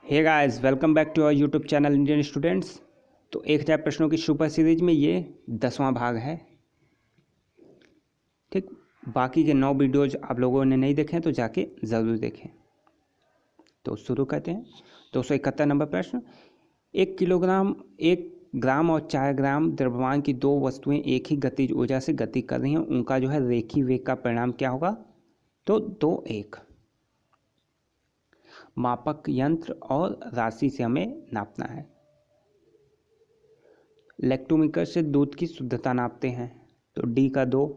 Hey guys, welcome back to our YouTube channel Indian students. तो 1000 प्रश्नों की super series में ये 10वां भाग है। ठीक, बाकी के 9 वीडियोज आप लोगों ने नहीं देखे हैं तो जाके ज़रूर देखें। तो शुरू करते हैं। 271 नंबर प्रश्न। 1 ग्राम और 4 ग्राम द्रव्यमान की दो वस्तुएं एक ही गतिज ऊर्जा से गति कर रही हैं, उनका जो है रेखी वेग का परिणाम क्या होगा? तो 2:1। मापक यंत्र और राशि से हमें नापना है। लैक्टोमीटर से दूध की शुद्धता नापते हैं, तो डी का 2।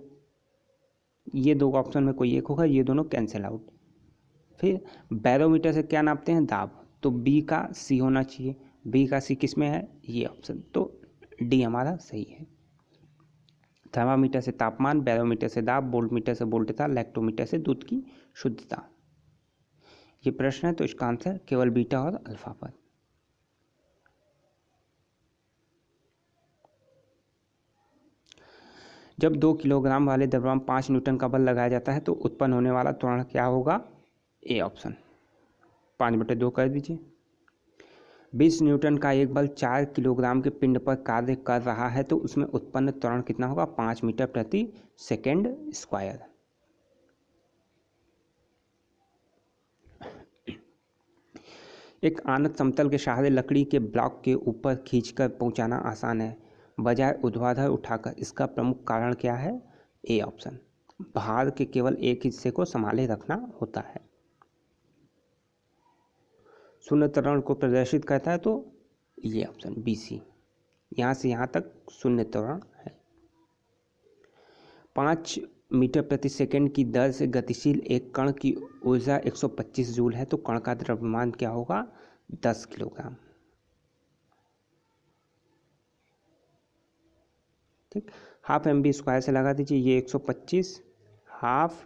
ये दो ऑप्शन में कोई एक होगा, ये दोनों कैंसिल आउट। फिर बैरोमीटर से क्या नापते हैं? दाब, तो बी का सी होना चाहिए। बी का सी किस में है? ये ऑप्शन, तो डी हमारा सही है। थर्मामीटर से तापमान, बैरोमीटर से दाब, वोल्टमीटर से वोल्टता, लैक्टोमीटर से दूध की शुद्धता। ये प्रश्न है तो इसका आंसर केवल बीटा और अल्फा पर। जब 2 किलोग्राम वाले द्रव्यमान 5 न्यूटन का बल लगाया जाता है तो उत्पन्न होने वाला त्वरण क्या होगा? A option. 5/2 कर दीजिए। 20 न्यूटन का एक बल 4 किलोग्राम के पिंड पर कार्य कर रहा है तो उसमें उत्पन्न त्वरण कितना होगा? 5 मीटर प्रति सेकेंड स्क्वायर। एक आनत समतल के सहारे लकड़ी के ब्लॉक के ऊपर खींचकर पहुंचाना आसान है, बजाय ऊर्ध्वाधर उठाकर। इसका प्रमुख कारण क्या है? A option. भार के केवल एक हिस्से को संभाले रखना होता है। शून्य त्वरण को प्रदर्शित करता है, तो ये ऑप्शन बी सी। यहाँ से यहाँ तक शून्य त्वरण है। 5 मीटर प्रति सेकंड की दर से गतिशील एक कण की ऊर्जा 125 जूल है, तो कण का द्रव्यमान क्या होगा? 10 किलोग्राम। ठीक, हाफ एम बी स्क्वायर से लगा दीजिए। ये 125 हाफ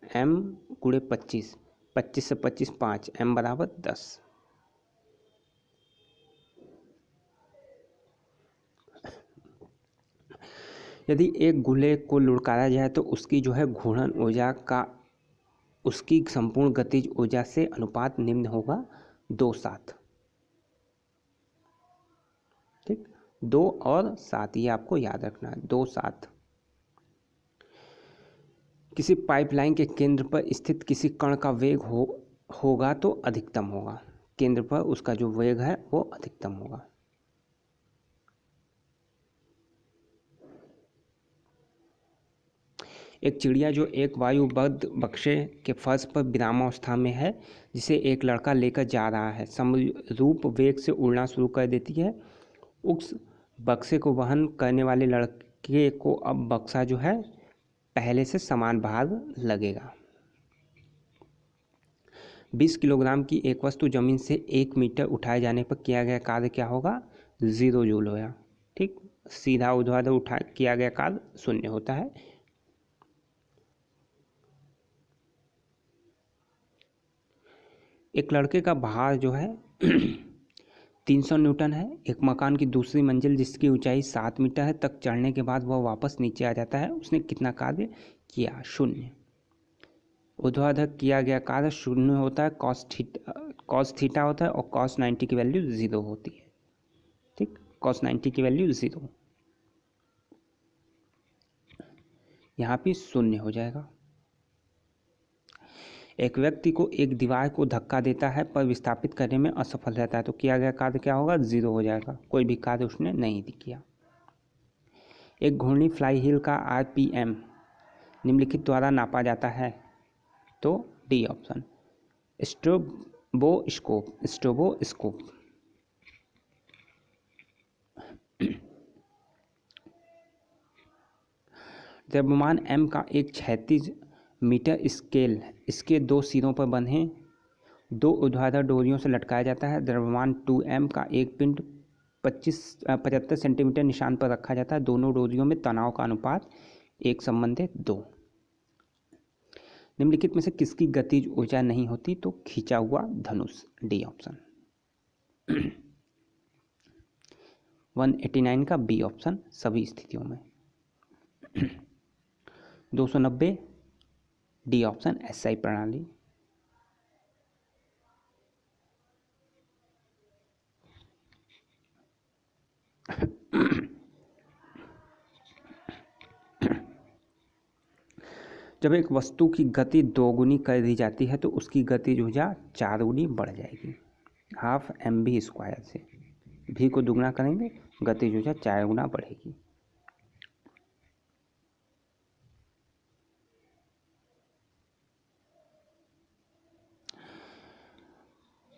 एम गुणे 25, 25 से 25 5, एम बराबर 10। यदि एक गोले को लुढ़काया जाए तो उसकी जो है घूर्णन ऊर्जा का उसकी संपूर्ण गतिज ऊर्जा से अनुपात निम्न होगा 2:7। ठीक, 2 और 7 ये आपको याद रखना है, 2:7। किसी पाइपलाइन के केंद्र पर स्थित किसी कण का वेग होगा तो अधिकतम होगा। केंद्र पर उसका जो वेग है वो अधिकतम होगा। एक चिड़िया जो एक वायुबद्ध बक्से के फर्श पर विरामावस्था में है, जिसे एक लड़का लेकर जा रहा है, समरूप वेग से उड़ना शुरू कर देती है। उस बक्से को वहन करने वाले लड़के को अब बक्सा जो है पहले से समान भार लगेगा। 20 किलोग्राम की एक वस्तु जमीन से 1 मीटर उठाए जाने पर किया गया कार्य क्या होगा? 0 जूल होगा। ठीक, सीधा ऊर्ध्वाधर किया गया कार्य 0 होता है। एक लड़के का भार जो है 300 न्यूटन है। एक मकान की दूसरी मंजिल जिसकी ऊंचाई 7 मीटर है तक चढ़ने के बाद वह वापस नीचे आ जाता है। उसने कितना कार्य किया? 0। ऊर्ध्वाधर किया गया कार्य 0 होता है, कॉस थीटा होता है, और कॉस 90 की वैल्यू 0 होती है। ठीक, कॉस 90 की वैल्यू 0, यहाँ भी 0 हो जाएगा। एक व्यक्ति को एक दीवार को धक्का देता है पर विस्थापित करने में असफल रहता है तो किया गया कार्य क्या होगा? 0 हो जाएगा, कोई भी कार्य उसने नहीं किया। एक घूर्णी फ्लाई व्हील का आरपीएम निम्नलिखित द्वारा नापा जाता है, तो डी ऑप्शन। स्ट्रोबोस्कोप। द्रव्यमान m का एक क्षैतिज मीटर स्केल इसके 2 सिरों पर बंधे 2 ऊर्ध्वाधर डोरियों से लटकाया जाता है। द्रव्यमान 2m का एक पिंड 75 सेंटीमीटर निशान पर रखा जाता है। दोनों डोरियों में तनाव का अनुपात 1:2। निम्नलिखित में से किसकी गतिज ऊर्जा नहीं होती? तो खींचा हुआ धनुष, डी ऑप्शन। 189 का बी ऑप्शन सभी स्थितियों में। 290 डी ऑप्शन एसआई प्रणाली। जब एक वस्तु की गति 2 गुनी कर दी जाती है तो उसकी गतिज ऊर्जा 4 गुनी बढ़ जाएगी, हाफ mv² से। v को दुगना करेंगे, गतिज ऊर्जा 4 गुना बढ़ेगी।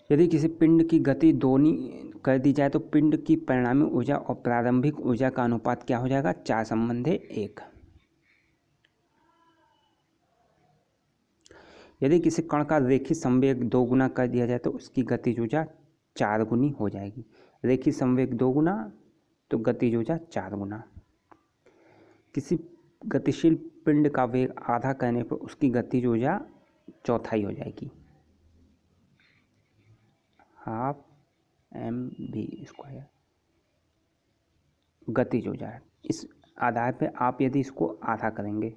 यदि किसी पिंड की गति 2 गुनी कर दी जाए तो पिंड की परिणामी ऊर्जा और प्रारंभिक ऊर्जा का अनुपात क्या हो जाएगा? 4:1। यदि किसी कण का रेखीय संवेग 2 गुना कर दिया जाए तो उसकी गतिज ऊर्जा 4 गुनी हो जाएगी। रेखीय संवेग 2 गुना तो गतिज ऊर्जा 4 गुना। किसी गतिशील पिंड का वेग आधा करने पर उसकी गतिज ऊर्जा चौथाई हो जाएगी, हाफ mv²। गतिज ऊर्जा इस आधार पे आप यदि इसको आधा करेंगे,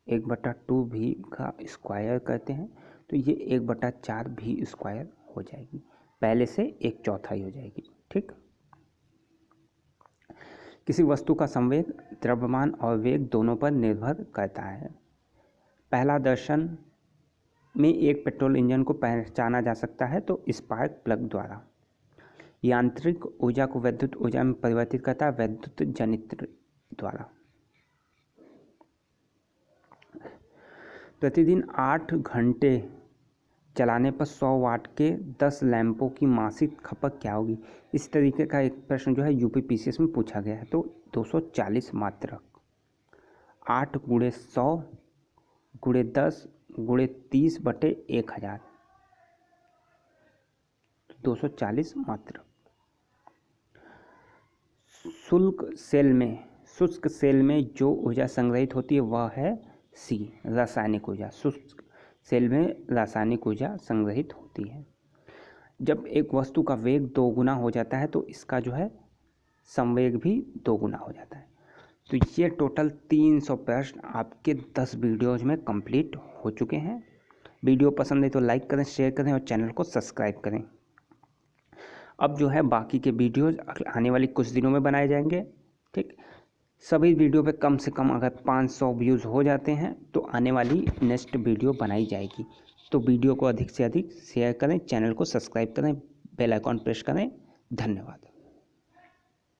1/2v का स्क्वायर करते हैं तो ये 1/4v² हो जाएगी, पहले से 1/4 हो जाएगी। ठीक। किसी वस्तु का संवेग द्रव्यमान और वेग दोनों पर निर्भर करता है। पहला दर्शन में एक पेट्रोल इंजन को पहचाना जा सकता है तो स्पार्क प्लग द्वारा। यांत्रिक ऊर्जा को विद्युत ऊर्जा में परिवर्तित करता है वैद्युत जनित्र द्वारा। प्रतिदिन 8 घंटे चलाने पर 100 वाट के 10 लैंपों की मासिक खपत क्या होगी? इस तरीके का एक प्रश्न जो है यूपीपीसीएस में पूछा गया है। तो 240 मात्रक, 8 × 100 × 10 × 30/1000, 240 मात्रक। शुष्क सेल में जो ऊर्जा संग्रहित होती है वह है सी, रासायनिक ऊर्जा। शुष्क सेल में रासायनिक ऊर्जा संग्रहित होती है। जब एक वस्तु का वेग 2 गुना हो जाता है तो इसका जो है संवेग भी 2 गुना हो जाता है। तो ये टोटल 300 प्रश्न आपके 10 वीडियोज में कंप्लीट हो चुके हैं। वीडियो पसंद है तो लाइक करें, शेयर करें और चैनल को सब्सक्राइब करें। अब जो है बाकी के वीडियोज आने वाली कुछ दिनों में बनाए जाएंगे। ठीक। सभी वीडियो पे कम से कम अगर 500 व्यूज़ हो जाते हैं तो आने वाली नेक्स्ट वीडियो बनाई जाएगी। तो वीडियो को अधिक से अधिक शेयर करें, चैनल को सब्सक्राइब करें, बेल आइकॉन प्रेस करें। धन्यवाद।